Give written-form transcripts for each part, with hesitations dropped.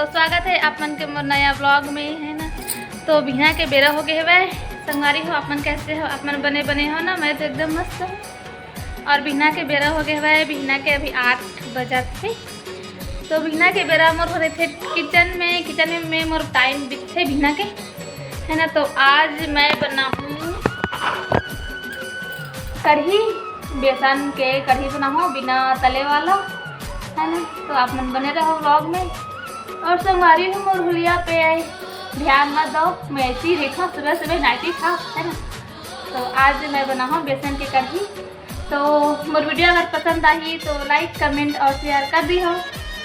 स्वागत है आप मन के मोर नया ब्लॉग में, है ना। तो बिहान के बेरा हो गए है संगवारी हो। आप मन कैसे हो? आप मन बने हो ना। मैं तो एकदम मस्त हूँ। और बिहान के बेरा हो गए है। बिहान के अभी 8 बजा थे। तो बिहान के बेरा मोर हो रहे थे किचन में मोर टाइम बीतते बिहान के, है ना। तो आज मैं बनाऊँ कढ़ी, बेसन के कढ़ी बनाऊँ बिना तले वाला, है ना। तो आप मन बने रहो व्लॉग में। और संगवारी हूँ मोर हुलिया पे ध्यान मत दो, मैं ऐसी ही देखा सुबह नाइटी था, है ना। तो आज मैं बनाऊँ बेसन की कढ़ी। तो मोर वीडियो अगर पसंद आई तो लाइक कमेंट और शेयर कर दी हो।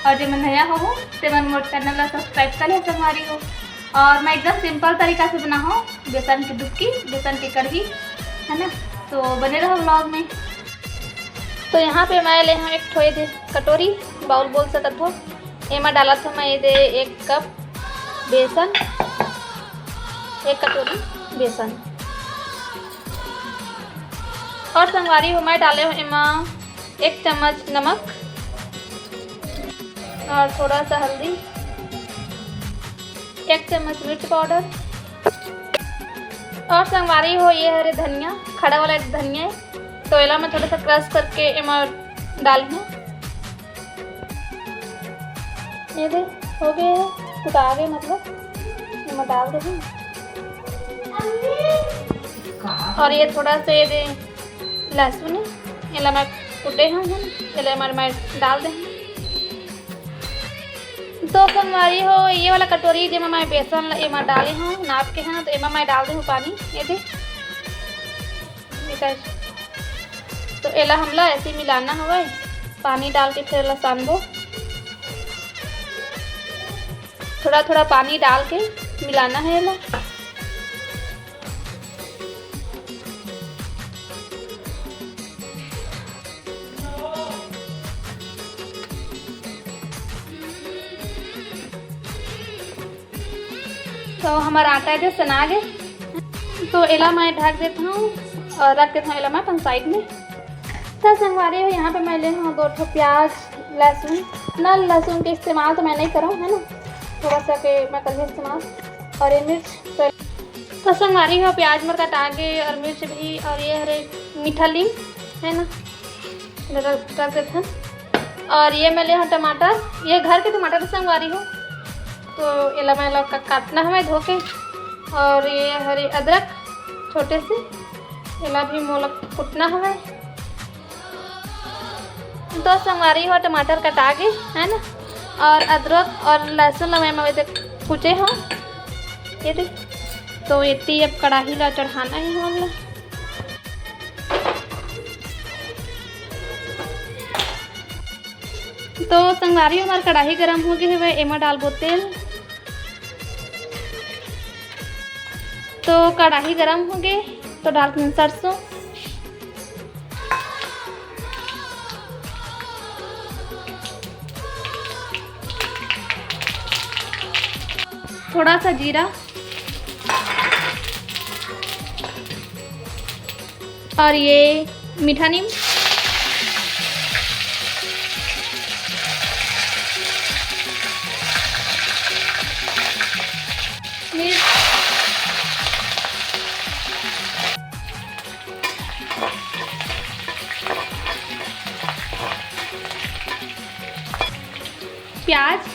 और जो मैं नया हो तो मैं मोर चैनल सब्सक्राइब कर ले संगवारी हो। और मैं एकदम सिंपल तरीका से बनाऊँ बेसन की डुबकी, बेसन की कढ़ी, है ना। तो बने रहो व्लॉग में। तो यहाँ पे मैं ले एक ठोए दे कटोरी बाउल बोल सकत हो। एमा डाला था मैं ये दे 1 कप बेसन, 1 कटोरी बेसन। और संगवारी हो मैं डाले हूँ एमा 1 चम्मच नमक और थोड़ा सा हल्दी, 1 चम्मच मिर्च पाउडर। और संगवारी हो ये हरे धनिया, खड़ा वाला धनिया है। तो एला मैं थोड़ा सा क्रश करके एमा डाल दूँ। ये दे हो गए है, सुखा गए मतलब एमा डाल दूँ। और ये थोड़ा सा ये दे लहसुन है, एला मैं कुटे हूँ, है ना। एला मैं डाल दें। तो संगवारी हो ये वाला कटोरी जेमा मैं बेसन एमा डाले हूँ नाप के, है ना। तो एमा मैं डाल दूँ पानी, ये दे। तो एला हमला ऐसे मिलाना हुआ है, पानी डाल के फिर एला सानबो। थोड़ा थोड़ा पानी डाल के मिलाना है एला। तो हमारा आटा जो सना गए। तो एला मैं ढक देता हूँ और रख देता हूँ एला मैं अपन साइड में। तो संगवारी हो यहाँ पे मैं ले हूँ 2 ठो प्याज, लहसुन ना, लहसुन के इस्तेमाल तो मैं नहीं करूँ, है ना। थोड़ा सा के मैं कर इस्तेमाल। और ये मिर्च तो संगवारी हो प्याज मर कटा के और मिर्च भी। और ये हरे मीठा लीम, है ना, कर देते हैं। और ये मैं ले हूँ टमाटर, ये घर के टमाटर संगवारी हो। तो एला मैं लौका काटना है धो के। और ये हरे अदरक छोटे से एला भी मोला कुटना है। तो संगवारी हो टमाटर कटा के, है ना। और अदरक और लहसुन मैं कुचे हूँ, ये दे। तो इतनी अब कढ़ाई ला चढ़ाना है हमला। तो संगवारी हमारी कढ़ाई गरम हो गई है, एमा डालबो तेल। तो कढ़ाई गरम हो गई तो डालते हैं सरसों, थोड़ा सा जीरा और ये मीठा नीम, मिर्च, प्याज,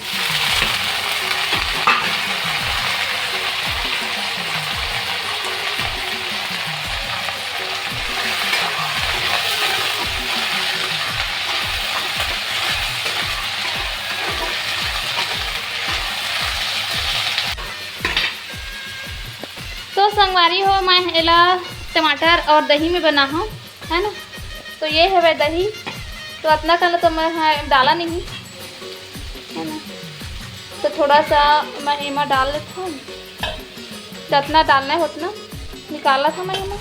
तो संगवारी हो मैं एला टमाटर और दही में बना हूँ, है ना। तो ये है वह दही। तो इतना कल तो मैं डाला नहीं, है ना। तो थोड़ा सा मैं एमा डाल लेता हूँ, जितना डालना है उतना निकाला था मैं एमा।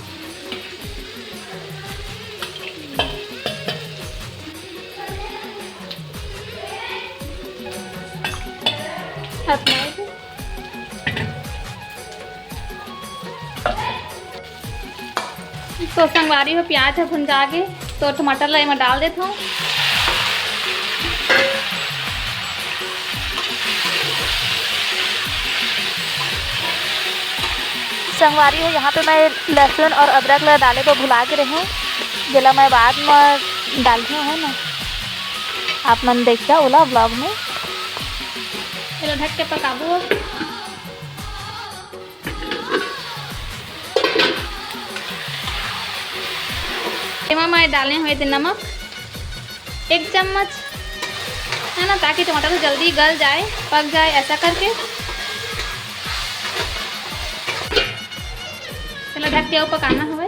तो संगवारी हो प्याज है भुंजा के। तो टमाटर ला मैं डाल देता हूँ। संगवारी हो यहाँ पे मैं लहसुन और अदरक ला डाले तो भुला के रहूँ जिला मैं बाद में डालती हूँ है ना। आप मन देखा ओला व्लॉग में चलो ढक के पकाबू। इसमें मैं डाले हुए थे नमक 1 चम्मच है ना, ताकि टमाटर जल्दी गल जाए पक जाए ऐसा करके। चलो ढक के पकाना हुए।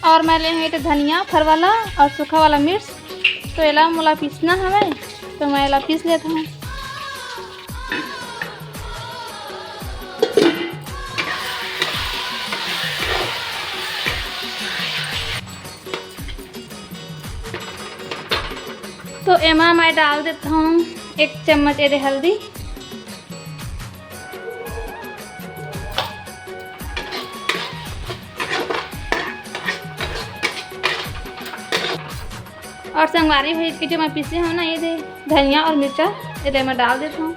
और मैं ले हुई तो धनिया फर वाला और सूखा वाला मिर्च, तो एला मोला पीसना हमें, तो मैं एला पीस लेता हूँ। तो एमा मैं डाल देता हूँ 1 चम्मच एदे हल्दी, और संगवारी हुई की जो मैं पीसे हूँ ना ये दे धनिया और मिर्चा ये मैं डाल देता हूँ।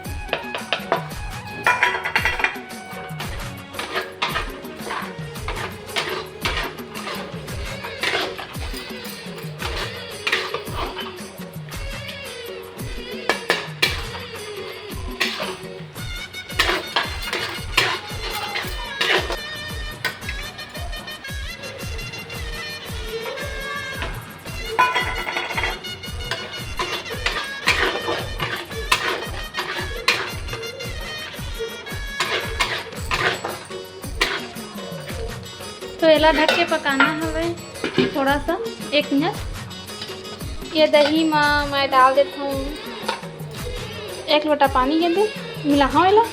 तो एला ढक के पकाना हवे थोड़ा सा 1 मिनट। ये दही में मैं डाल देता हूँ 1 लोटा पानी, ये दे मिला हाँ एला।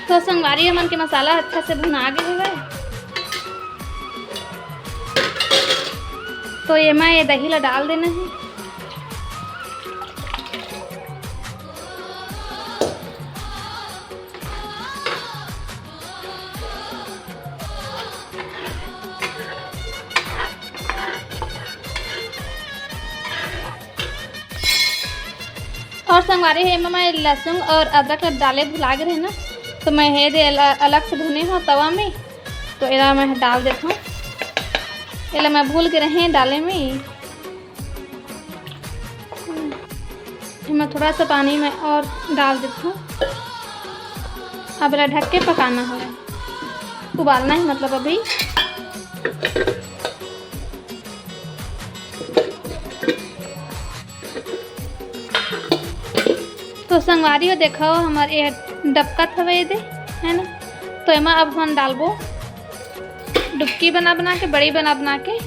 तो संगवारी हमन के मसाला अच्छा से भुना गए हुए, तो ये मैं ये दही ला डाल देना है। और संगवारी है मैं लहसुन और अदरक डाले भुला गए ना, तो मैं हे दे अलग से भुने हूँ तवा में, तो एला मैं डाल देता हूँ। एला मैं भूल के रहे डाले में, मैं थोड़ा सा पानी में और डाल देता हूँ। अब एला ढक के पकाना है, उबालना है मतलब अभी। तो संगवारी हो देखो हमारे ये डबका थवे दे है ना, तो एमा अब हम डालबो डुबकी बना बना के, बड़ी बना बना के।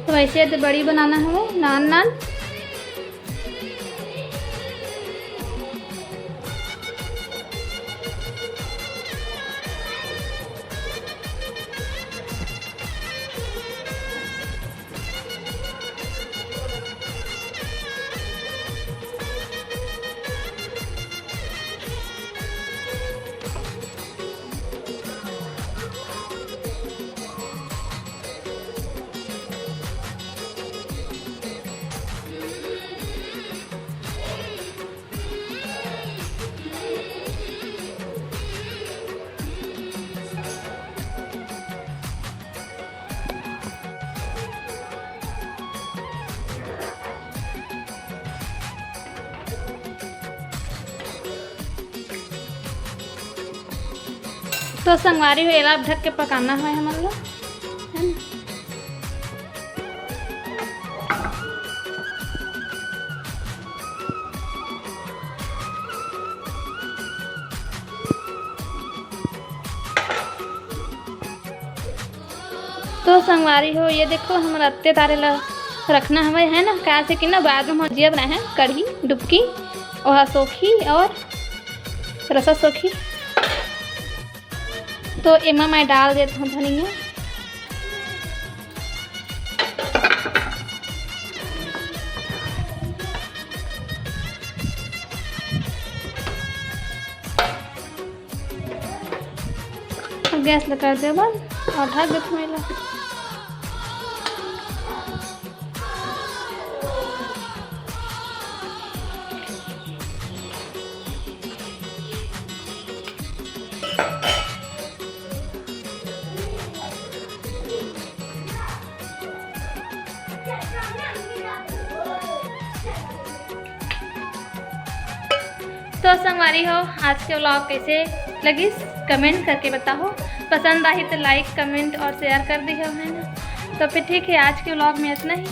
तो ऐसे तो बड़ी बनाना है नान नान। तो संगवारी हो एला ढक के पकाना है हमारे लोग है ना। तो संगवारी हो ये देखो हमारा अत्ते तारे ला रखना हमें, है ना, क्या से कि ना बाद में भुजिया बनाए हैं कढ़ी डुबकी और सोखी और रसा सोखी। तो इमा मैं डाल देता हूँ धनिया। गैस लगा दे बंद और ढक दे मेला। तो संगवारी हो, आज के व्लॉग कैसे लगी कमेंट करके बताओ। पसंद आई तो लाइक कमेंट और शेयर कर दी है ना। तो फिर ठीक है, आज के व्लॉग में इतना ही।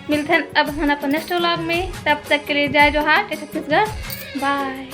मिलते हैं अब हम अपन नेक्स्ट व्लॉग में। तब तक के लिए जय जोहार छत्तीसगढ़। बाय।